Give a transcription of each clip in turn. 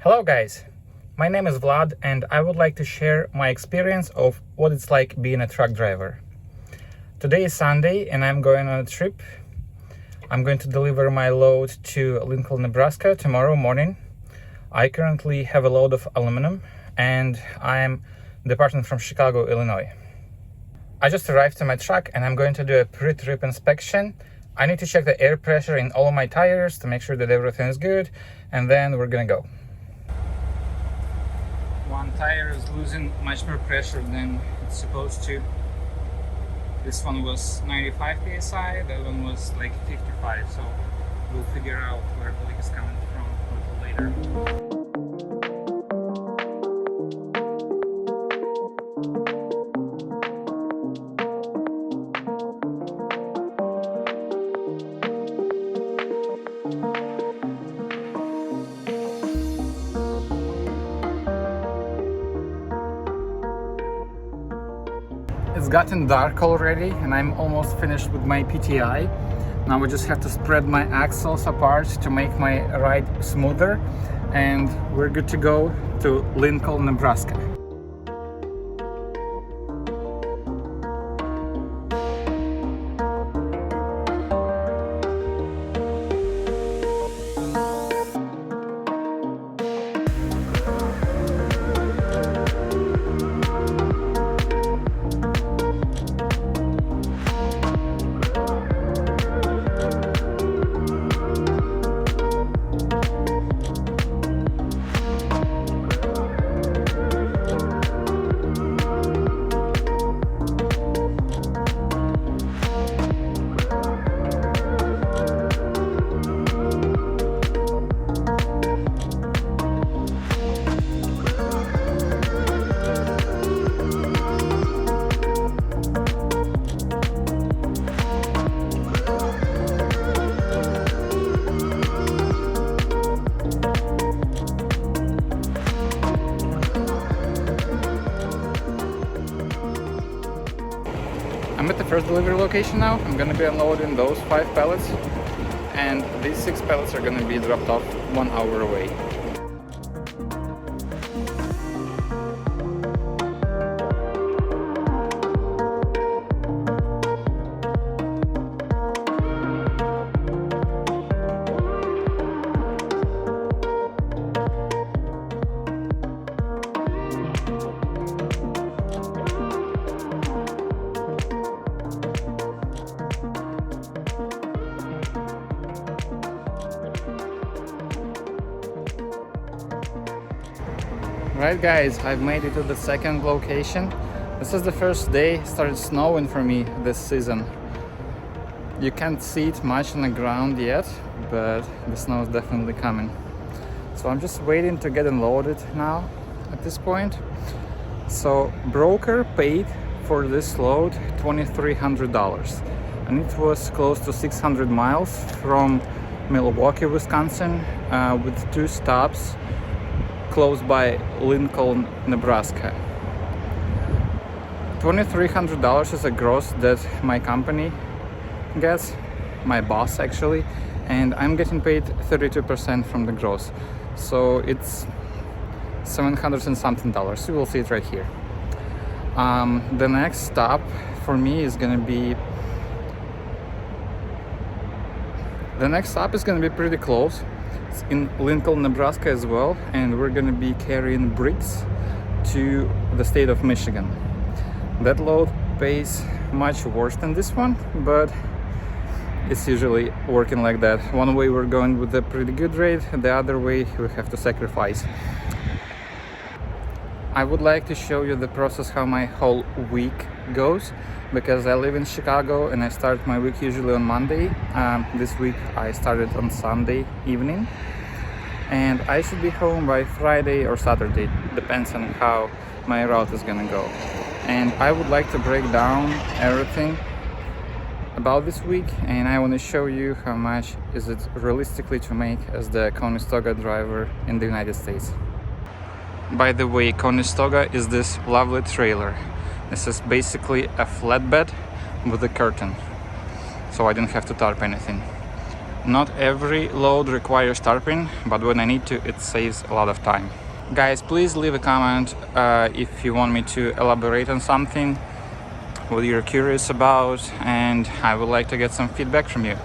Hello guys, my name is Vlad and I would like to share my experience of what it's like being a truck driver. Today is Sunday and I'm going on a trip. I'm going to deliver my load to Lincoln, Nebraska tomorrow morning. I currently have a load of aluminum and I'm departing from Chicago, Illinois. I just arrived to my truck and I'm going to do a pre-trip inspection. I need to check the air pressure in all of my tires to make sure that everything is good, and then we're gonna go. One tire is losing much more pressure than it's supposed to. This one was 95 psi, the other one was like 55, so we'll figure out where the leak is coming from a little later. It's gotten dark already and I'm almost finished with my PTI. Now we just have to spread my axles apart to make my ride smoother, and we're good to go to Lincoln, Nebraska. I'm at the first delivery location now. I'm gonna be unloading those 5 pallets, and these 6 pallets are gonna be dropped off 1 hour away. Right guys, I've made it to the second location. This is the first day it started snowing for me this season. You can't see it much on the ground yet, but the snow is definitely coming. So I'm just waiting to get unloaded now at this point. So broker paid for this load $2,300 and it was close to 600 miles from Milwaukee, Wisconsin, with 2 stops close by Lincoln, Nebraska. $2,300 is a gross that my company gets, my boss actually, and I'm getting paid 32% from the gross. So it's $700 and something. You will see it right here. The next stop for me is gonna be pretty close. It's in Lincoln, Nebraska as well, and we're gonna be carrying bricks to the state of Michigan. That load pays much worse than this one, but it's usually working like that. One way we're going with a pretty good rate, the other way we have to sacrifice. I would like to show you the process how my whole week goes, because I live in Chicago and I start my week usually on Monday. This week I started on Sunday evening, and I should be home by Friday or Saturday, depends on how my route is gonna go. And I would like to break down everything about this week, and I want to show you how much is it realistically to make as the conestoga driver in the United States. By the way, conestoga is this lovely trailer. This is basically a flatbed with a curtain, so I didn't have to tarp anything. Not every load requires tarping, but when I need to, it saves a lot of time. Guys, please leave a comment if you want me to elaborate on something, what you're curious about, and I would like to get some feedback from you.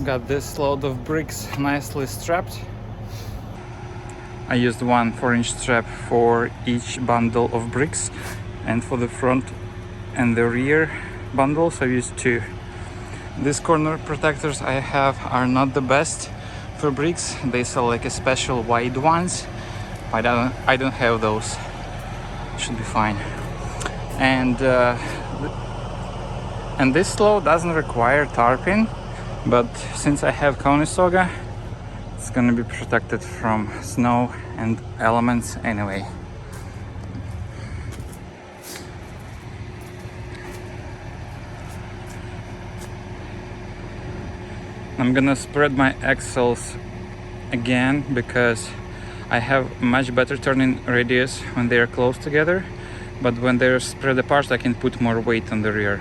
Got this load of bricks nicely strapped. I used one 4-inch strap for each bundle of bricks, and for the front and the rear bundles I used two. These corner protectors I have are not the best for bricks. They sell like a special wide ones. I don't have those. Should be fine. And this load doesn't require tarping, but since I have conestoga, it's gonna be protected from snow and elements anyway. I'm gonna spread my axles again because I have much better turning radius when they are close together, but when they're spread apart I can put more weight on the rear.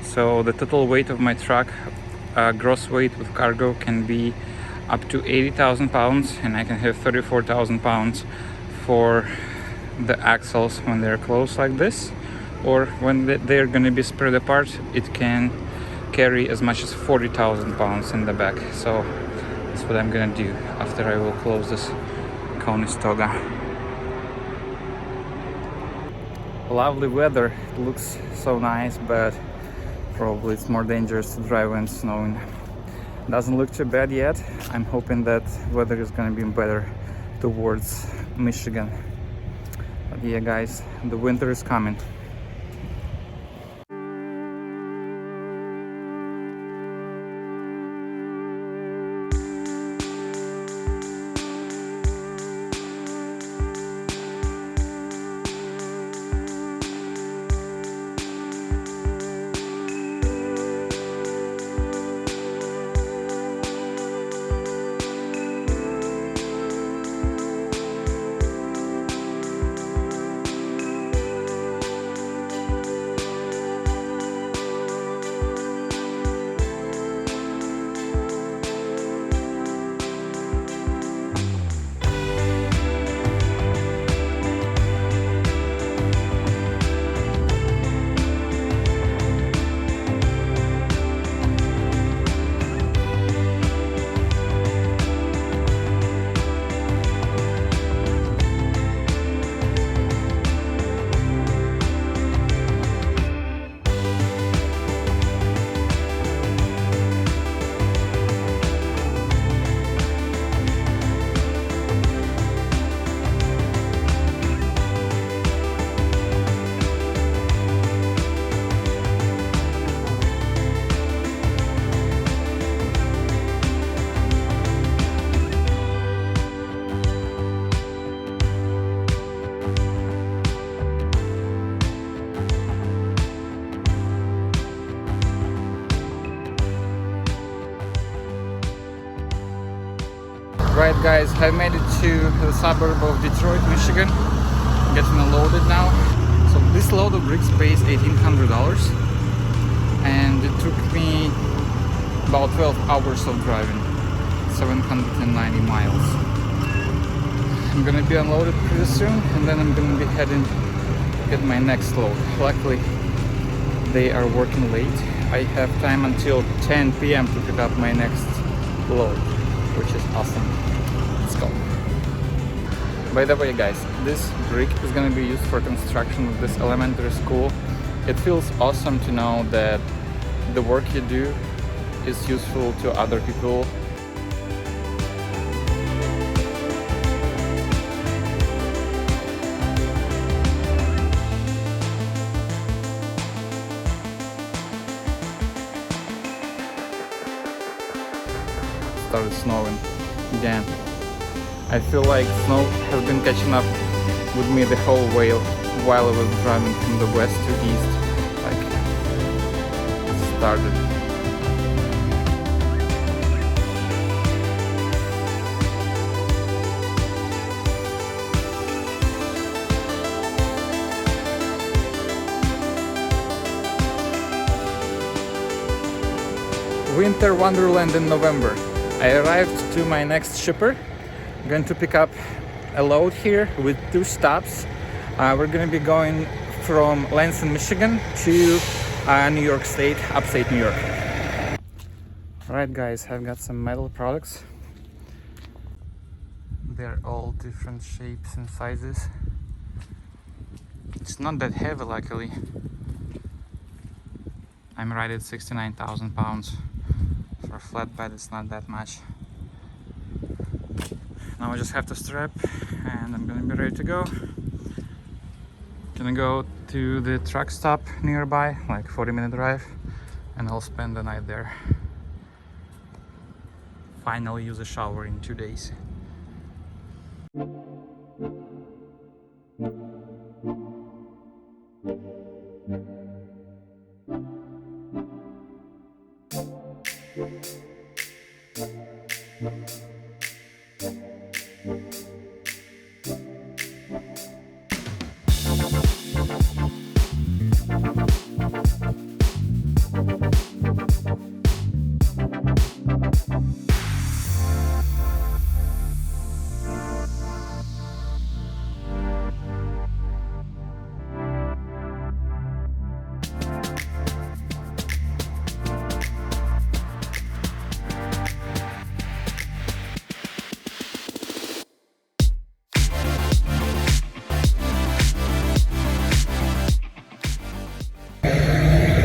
So the total weight of my truck, gross weight with cargo, can be up to 80,000 pounds, and I can have 34,000 pounds for the axles when they're close like this, or when they're going to be spread apart it can carry as much as 40,000 pounds in the back. So that's what I'm gonna do after I will close this conestoga. Lovely weather, it looks so nice, but probably it's more dangerous to drive when it's snowing. Doesn't look too bad yet. I'm hoping that weather is gonna be better towards Michigan. But yeah guys, the winter is coming. Right guys, I made it to the suburb of Detroit, Michigan. Getting unloaded now. So this load of bricks pays $1,800, and it took me about 12 hours of driving, 790 miles. I'm gonna be unloaded pretty soon, and then I'm gonna be heading to get my next load. Luckily, they are working late. I have time until 10 p.m. to pick up my next load, which is awesome. Let's go. By the way, guys, this brick is going to be used for construction of this elementary school. It feels awesome to know that the work you do is useful to other people. Started snowing again. I feel like snow has been catching up with me the whole way while I was driving from the west to east. Like, it started. Winter Wonderland in November. I arrived to my next shipper. I'm going to pick up a load here with 2 stops. We're going to be going from Lansing, Michigan to New York State, upstate New York. Alright guys, I've got some metal products. They're all different shapes and sizes. It's not that heavy, luckily. I'm right at 69,000 pounds. For a flatbed, it's not that much. Now I just have to strap and I'm gonna be ready to go. Gonna go to the truck stop nearby, like 40-minute drive, and I'll spend the night there. Finally use a shower in 2 days.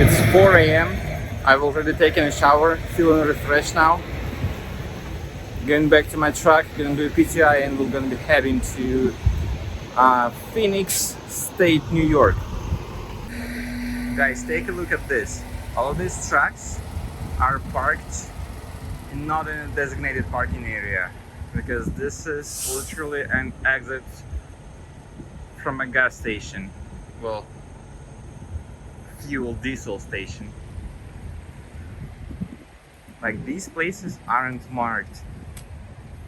It's 4 a.m. I've already taken a shower, feeling refreshed now. Going back to my truck, gonna do a PTI, and we're gonna be heading to Phoenix State, New York. Guys, take a look at this. All of these trucks are parked not in a designated parking area, because this is literally an exit from a gas station. Well, fuel diesel station. Like, these places aren't marked,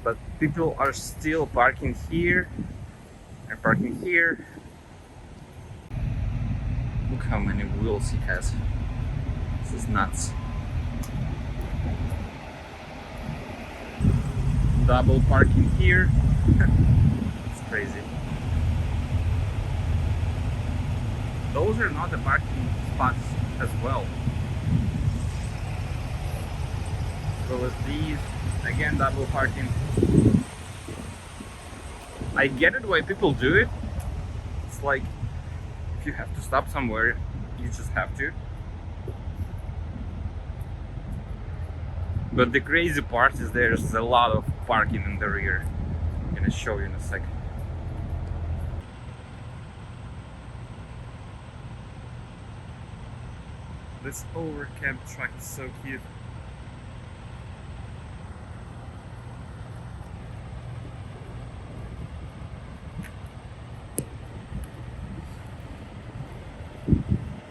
but people are still parking here and parking here. Look how many wheels he has. This is nuts. Double parking here. It's crazy. Those are not the parking spots as well. So with these, again, double parking. I get it why people do it. It's like, if you have to stop somewhere, you just have to. But the crazy part is there's a lot of parking in the rear. I'm gonna show you in a second. This overcab truck is so cute.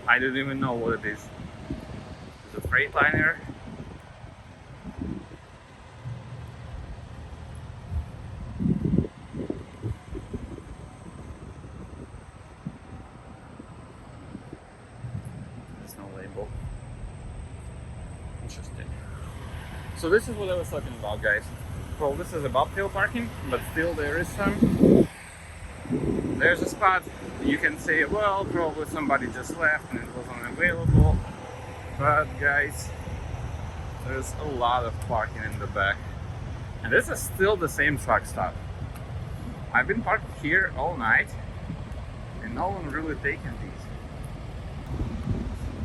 I don't even know what it is. It's a Freightliner. There's no label. Interesting. So this is what I was talking about, guys. Well, this is a bobtail parking, but still there is some. There's a spot. You can say, well, probably somebody just left and it wasn't available. But guys, there's a lot of parking in the back. And this is still the same truck stop. I've been parked here all night and no one really taken these.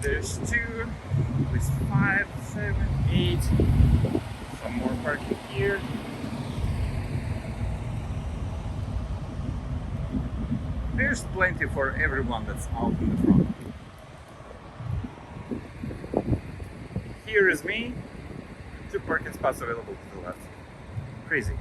There's 2, at least 5, 7, 8. Some more parking here. There's plenty for everyone that's out in the front. Here is me. 2 parking spots available to the left. Crazy.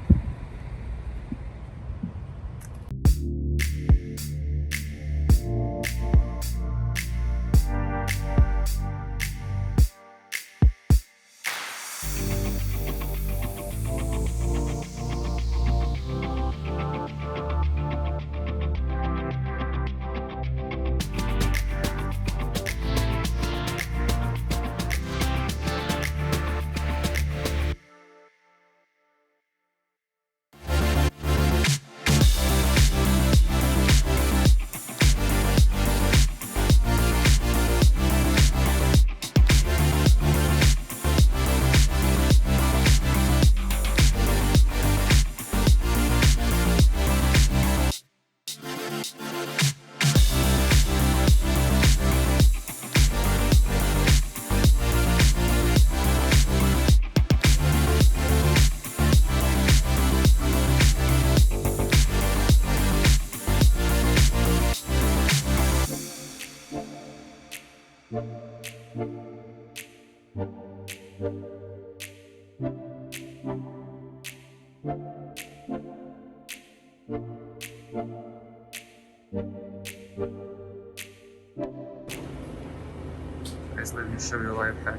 Guys, let me show you a life hack.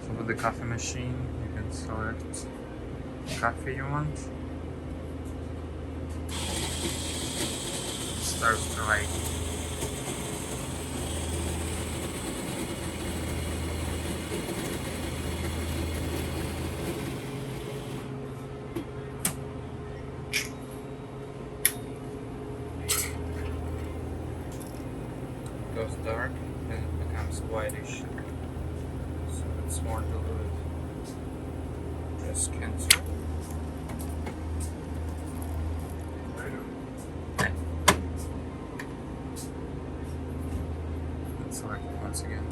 So with the coffee machine, you can select the coffee you want. It starts to like goes dark, then it becomes whitish. So it's more diluted. Press cancel. And select it once again.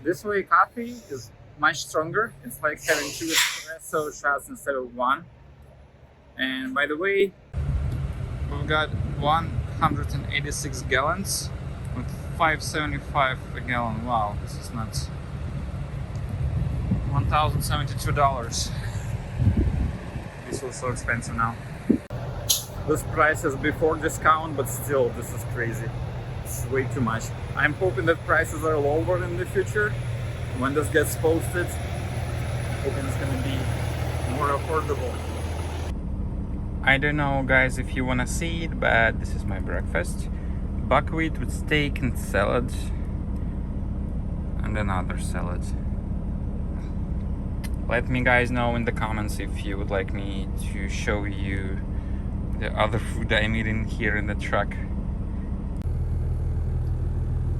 This way coffee is much stronger. It's like having 2 espresso shots instead of 1. And by the way, we've got 186 gallons with $5.75 a gallon. Wow, this is nuts. $1,072. This was so expensive now. This price is before discount, but still, this is crazy. It's way too much. I'm hoping that prices are lower in the future. When this gets posted, hoping it's gonna be more affordable. I don't know, guys, if you wanna see it, but this is my breakfast. Buckwheat with steak and salad. And another salad. Let me guys know in the comments if you would like me to show you the other food I'm eating here in the truck.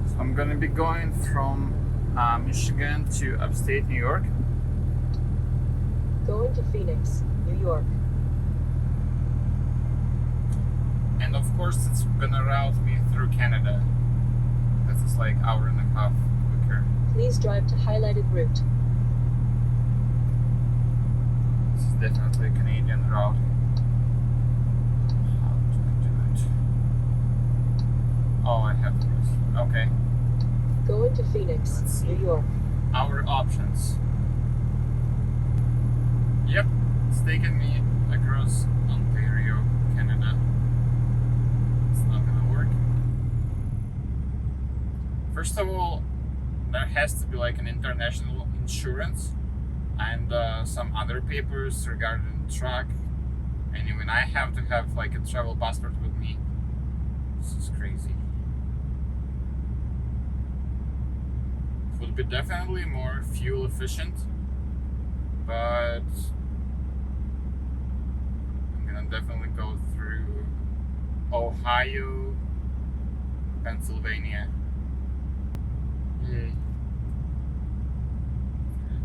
So I'm gonna be going from Michigan to upstate New York. Going to Phoenix, New York. And of course it's gonna route me through Canada. This is like hour and a half quicker. Please drive to highlighted route. This is definitely a Canadian route. How do I do it? Oh, I have to. Okay. Going to Phoenix, New York. Our options. Yep, it's taking me across Ontario, Canada. It's not gonna work. First of all, there has to be like an international insurance and some other papers regarding the truck. And even I have to have like a travel passport with me. This is crazy. would be definitely more fuel efficient, but I'm gonna definitely go through Ohio, Pennsylvania. Yay. 3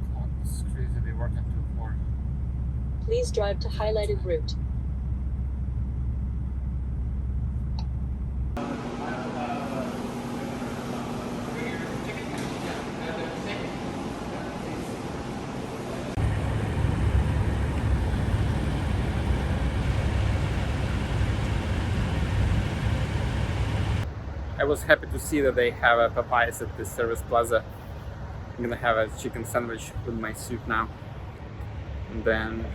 o'clock. This is crazy, they work until 4. Please drive to highlighted route. I was happy to see that they have a Popeyes at this service plaza. I'm gonna have a chicken sandwich with my soup now. And then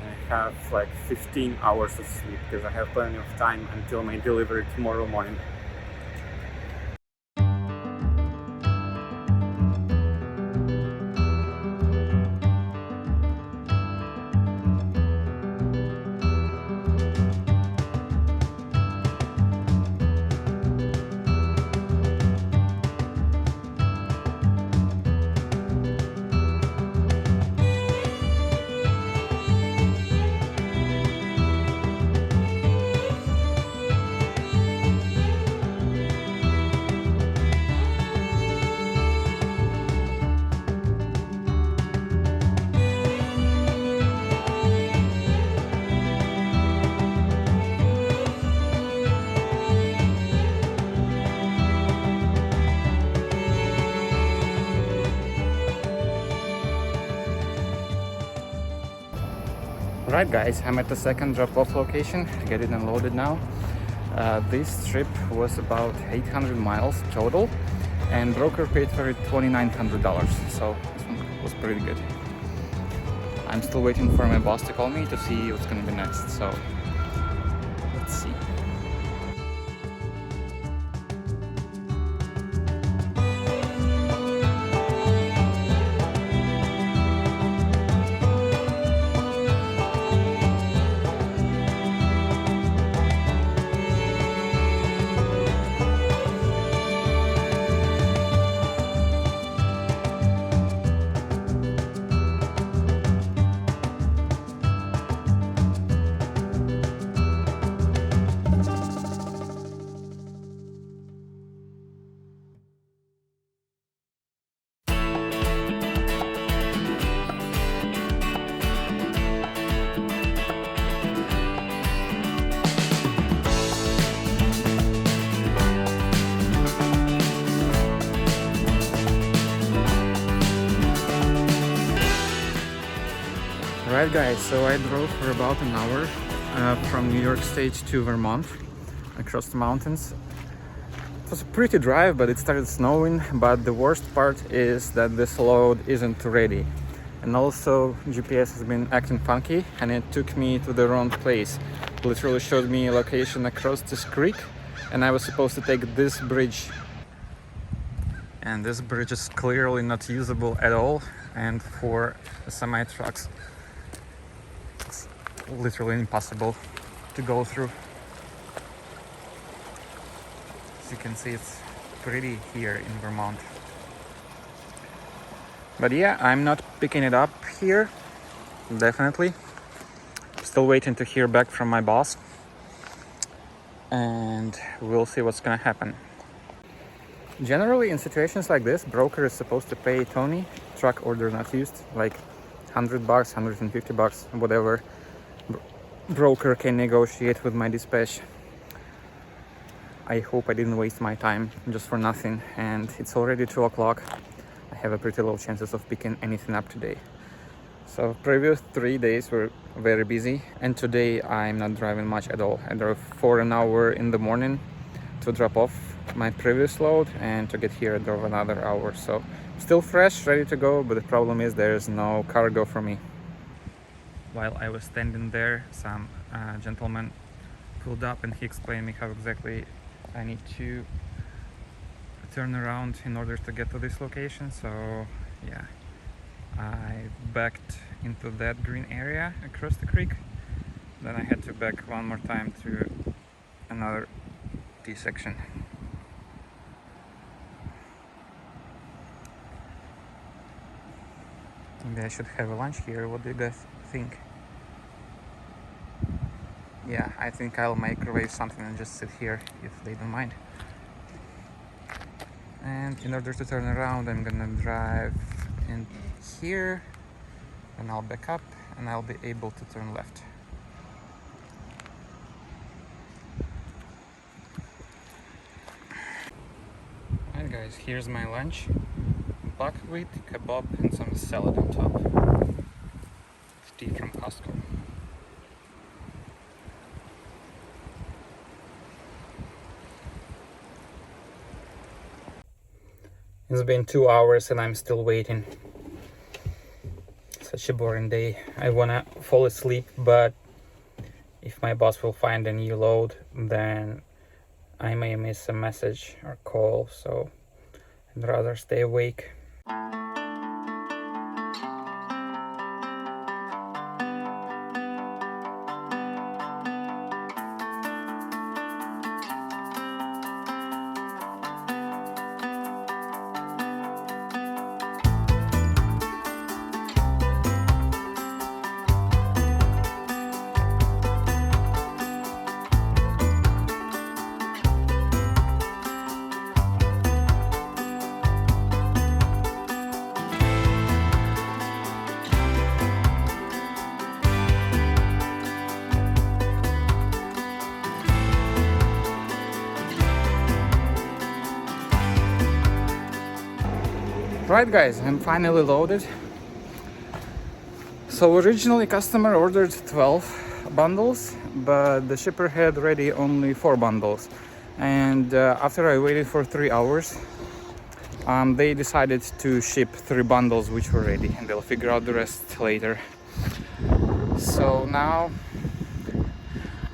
I have like 15 hours of sleep because I have plenty of time until my delivery tomorrow morning. Alright guys, I'm at the second drop-off location. I get it unloaded now. This trip was about 800 miles total, and broker paid for it $2,900, so this one was pretty good. I'm still waiting for my boss to call me to see what's gonna be next, so let's see. Alright guys, so I drove for about an hour from New York State to Vermont, across the mountains. It was a pretty drive, but it started snowing, but the worst part is that this load isn't ready. And also GPS has been acting funky and it took me to the wrong place. It literally showed me a location across this creek and I was supposed to take this bridge. And this bridge is clearly not usable at all, and for semi-trucks it's literally impossible to go through. As you can see, it's pretty here in Vermont. But yeah, I'm not picking it up here, definitely. Still waiting to hear back from my boss, and we'll see what's gonna happen. Generally, in situations like this, broker is supposed to pay Tony, truck order not used, like $100, $150, whatever broker can negotiate with my dispatch. I hope I didn't waste my time just for nothing, and it's already 2 o'clock. I have a pretty low chances of picking anything up today. So previous 3 days were very busy, and today I'm not driving much at all. I drove for an hour in the morning to drop off my previous load, and to get here I drove another hour. So still fresh, ready to go, but the problem is there's no cargo for me. While I was standing there, some gentleman pulled up and he explained me how exactly I need to turn around in order to get to this location. So yeah, I backed into that green area across the creek, then I had to back one more time to another T section. Maybe I should have a lunch here. What do you guys think? Yeah, I think I'll microwave something and just sit here if they don't mind. And in order to turn around, I'm gonna drive in here, and I'll back up and I'll be able to turn left. Alright guys, here's my lunch. Buckwheat, kebab and some salad on top. Tea from Costco. It's been 2 hours and I'm still waiting. Such a boring day. I wanna fall asleep, but if my boss will find a new load, then I may miss a message or call, so I'd rather stay awake. Right guys, I'm finally loaded. So originally customer ordered 12 bundles, but the shipper had ready only 4 bundles. And after I waited for 3 hours, they decided to ship 3 bundles which were ready, and they'll figure out the rest later. So now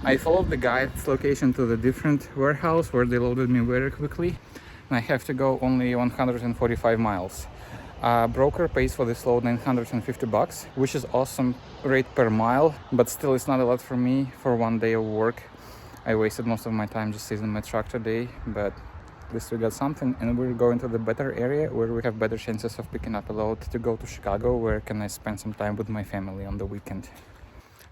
I followed the guide's location to the different warehouse where they loaded me very quickly. And I have to go only 145 miles. Broker pays for this load $950, which is awesome rate per mile, but still it's not a lot for me for 1 day of work. I wasted most of my time just using my truck today, but at least we got something, and we're going to the better area where we have better chances of picking up a load to go to Chicago, where can I spend some time with my family on the weekend.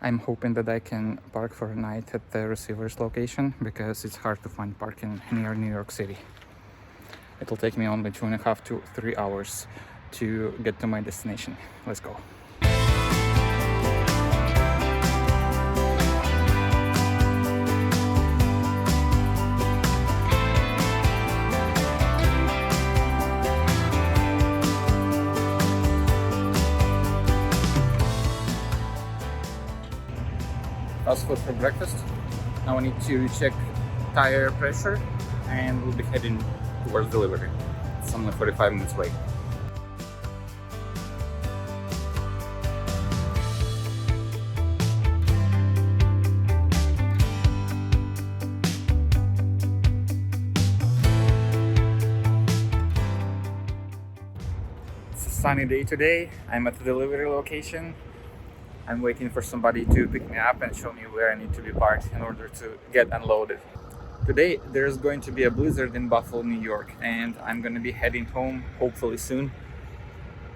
I'm hoping that I can park for a night at the receiver's location, because it's hard to find parking near New York City. It'll take me only 2.5 to 3 hours to get to my destination. Let's go. Fast food for breakfast. Now I need to check tire pressure and we'll be heading towards delivery. It's only 45 minutes away. It's a sunny day today. I'm at the delivery location. I'm waiting for somebody to pick me up and show me where I need to be parked in order to get unloaded. Today there's going to be a blizzard in Buffalo, New York, and I'm going to be heading home hopefully soon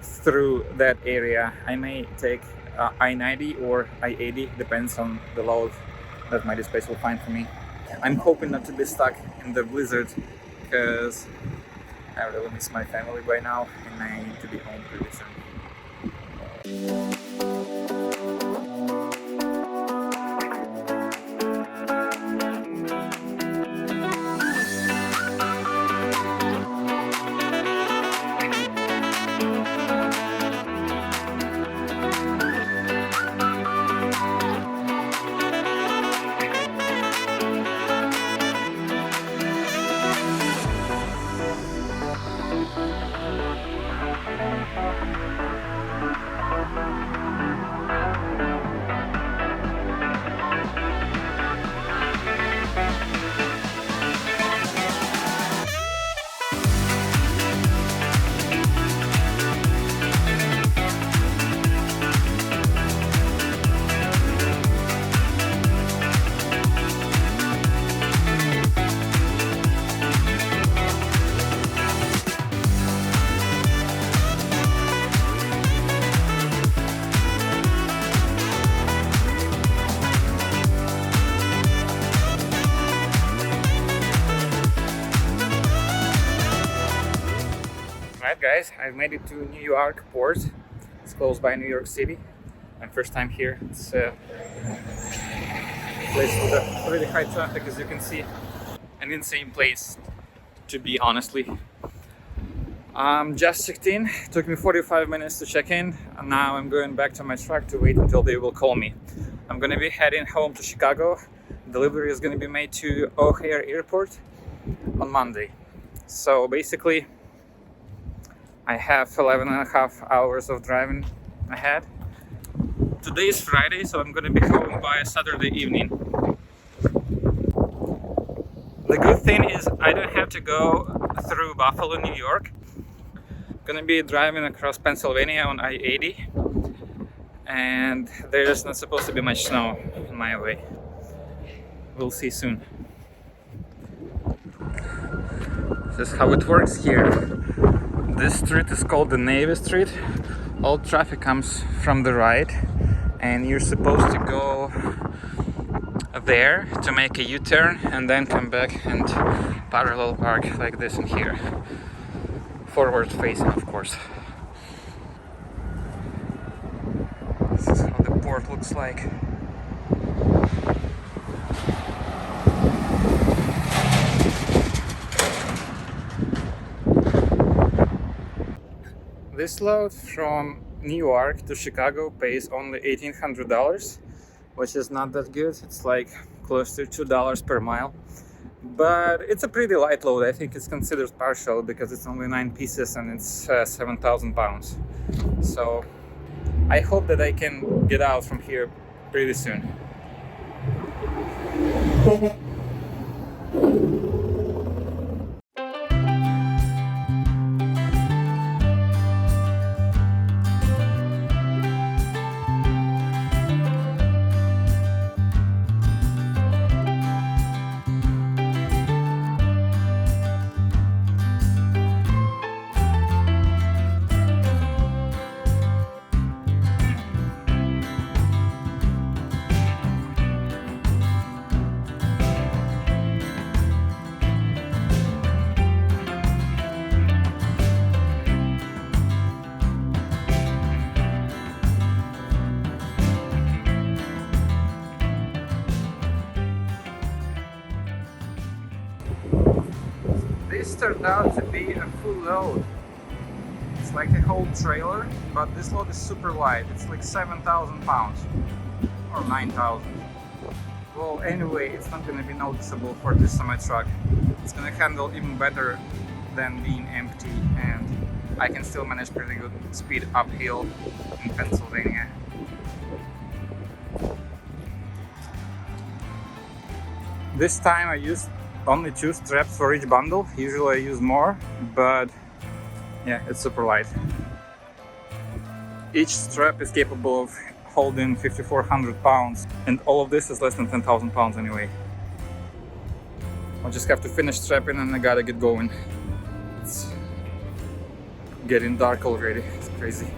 through that area. I may take I-90 or I-80, depends on the load that my dispatch will find for me. I'm hoping not to be stuck in the blizzard because I really miss my family by now and I need to be home pretty soon. guys, I've made it to New York port. It's close by New York City. My first time here. It's a place with a really high traffic, as you can see. An insane place, to be honestly. Just checked in. It took me 45 minutes to check in, and now I'm going back to my truck to wait until they will call me. I'm gonna be heading home to Chicago. Delivery is gonna be made to O'Hare Airport on Monday. So basically, I have 11 and a half hours of driving ahead. Today is Friday, so I'm gonna be home by Saturday evening. The good thing is I don't have to go through Buffalo, New York. I'm gonna be driving across Pennsylvania on I-80, and there's not supposed to be much snow in my way. We'll see soon. This is how it works here. This street is called the Navy Street. All traffic comes from the right, and you're supposed to go there to make a U-turn and then come back and parallel park like this in here. Forward facing, of course. This is how the port looks like. This load from New York to Chicago pays only $1,800, which is not that good. It's like close to $2 per mile. But it's a pretty light load. I think it's considered partial because it's only 9 pieces and it's 7,000 pounds. So I hope that I can get out from here pretty soon. This turned out to be a full load. It's like a whole trailer, but this load is super light. It's like 7,000 pounds or 9,000. Well, anyway, it's not going to be noticeable for this semi truck. It's going to handle even better than being empty, and I can still manage pretty good speed uphill in Pennsylvania. This time I used only 2 straps for each bundle. Usually I use more, but yeah, it's super light. Each strap is capable of holding 5,400 pounds, and all of this is less than 10,000 pounds anyway. I'll just have to finish strapping and I gotta get going. It's getting dark already, it's crazy.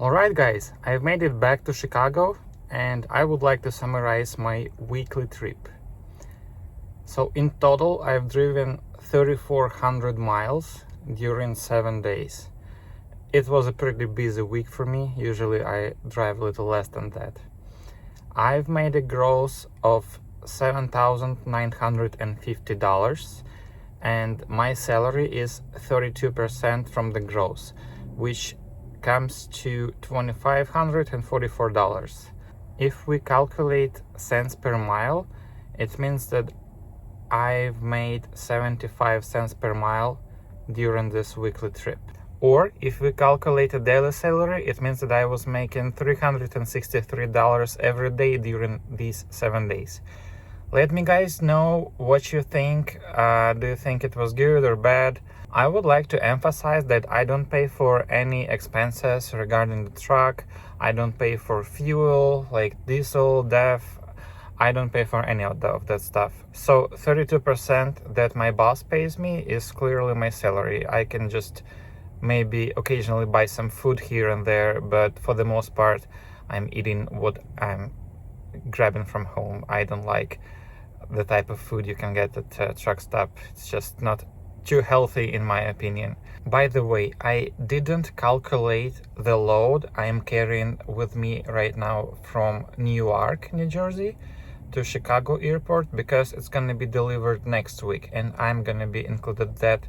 Alright guys, I've made it back to Chicago and I would like to summarize my weekly trip. So in total I've driven 3,400 miles during 7 days. It was a pretty busy week for me. Usually I drive a little less than that. I've made a gross of $7,950 and my salary is 32% from the gross, which comes to $2,544. If we calculate cents per mile, it means that I've made 75 cents per mile during this weekly trip. Or if we calculate a daily salary, it means that I was making $363 every day during these 7 days. Let me guys know what you think. Do you think it was good or bad? I would like to emphasize that I don't pay for any expenses regarding the truck. I don't pay for fuel like diesel, DEF. I don't pay for any of that stuff. So 32% that my boss pays me is clearly my salary. I can just maybe occasionally buy some food here and there, but for the most part I'm eating what I'm grabbing from home. I don't like the type of food you can get at a truck stop. It's just not too healthy in my opinion. By the way, I didn't calculate the load I am carrying with me right now from Newark, New Jersey to Chicago airport, because it's gonna be delivered next week and I'm gonna be included that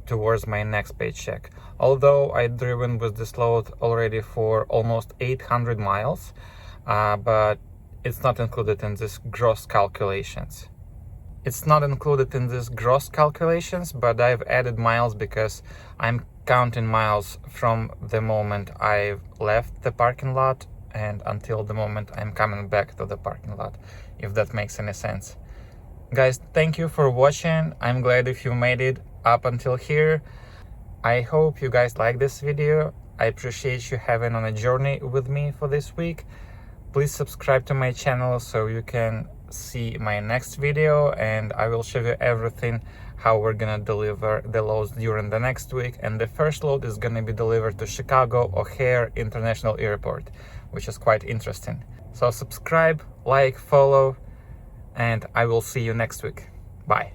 towards my next paycheck. Although I've driven with this load already for almost 800 miles, but it's not included in this gross calculations. It's not included in this gross calculations, but I've added miles because I'm counting miles from the moment I've left the parking lot and until the moment I'm coming back to the parking lot, if that makes any sense. Guys, thank you for watching. I'm glad if you made it up until here. I hope you guys like this video. I appreciate you having on a journey with me for this week. Please subscribe to my channel so you can see my next video, and I will show you everything how we're gonna deliver the loads during the next week. And the first load is gonna be delivered to Chicago O'Hare International Airport, which is quite interesting. So subscribe, like, follow, and I will see you next week. Bye.